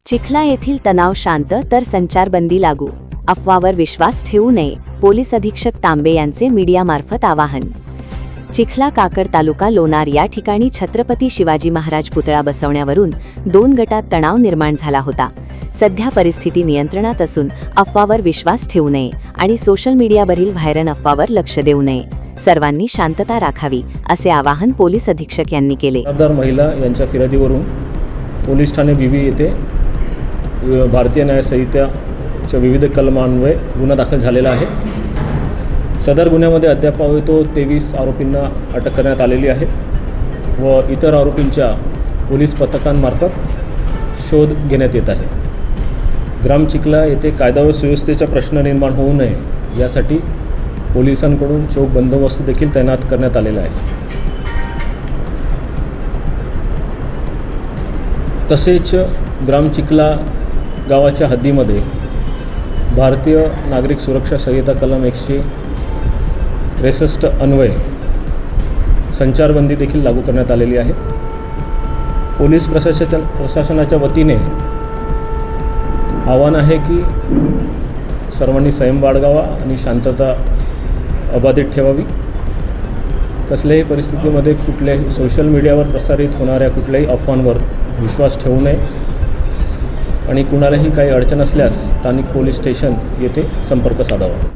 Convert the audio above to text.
चिखला येथील तणाव शांत तर संचारबंदी लागू, अफवावर विश्वास ठेवू नये, पोलीस अधीक्षक तांबे यांचे मीडियामार्फत आवाहन। चिखला काकड तालुका लोणार या ठिकाणी छत्रपती शिवाजी महाराज पुतळा बसवण्यावरून 2 गटात तणाव निर्माण झाला होता। सध्या परिस्थिती नियंत्रणात असून अफवावर विश्वास ठेवू नये आणि सोशल मीडियावरील व्हायरल अफवावर लक्ष देऊ नये, सर्वांनी शांतता राखावी असे आवाहन पोलीस अधीक्षक यांनी केले। महिला यांच्या फिर्यादीवरून पोलीस ठाणे बीबी येथे भारतीय न्याय संहितेच्या विविध कलमांन्वये गुन्हा दाखल झालेला आहे। सदर गुन्ह्यामध्ये अद्याप 23 आरोपींना अटक करण्यात आलेली आहे व इतर आरोपींच्या पोलीस पथकांमार्फत शोध घेण्यात येत आहे। ग्राम चिखला येथे कायदा व सुव्यवस्थेचा प्रश्न निर्माण होऊ नये यासाठी पोलिसांकडून चोख बंदोबस्त देखील तैनात करण्यात आलेला आहे। तसेच ग्राम चिखला गावाच्या हद्दीमध्ये भारतीय नागरिक सुरक्षा संहिता कलम 163 अन्वये संचारबंदी देखील लागू करण्यात आलेली आहे। पोलीस प्रशासनाच्या वतीने आव्हान आहे की सर्वांनी संयम बाळगावा आणि शांतता अबाधित ठेवावी। कसल्याही परिस्थितीमध्ये कुठल्याही सोशल मीडियावर प्रसारित होणाऱ्या कुठल्याही अफवांवर विश्वास ठेवू नये आणि कुणालाही काही अडचण असल्यास स्थानिक पोलीस स्टेशन येथे संपर्क साधावा।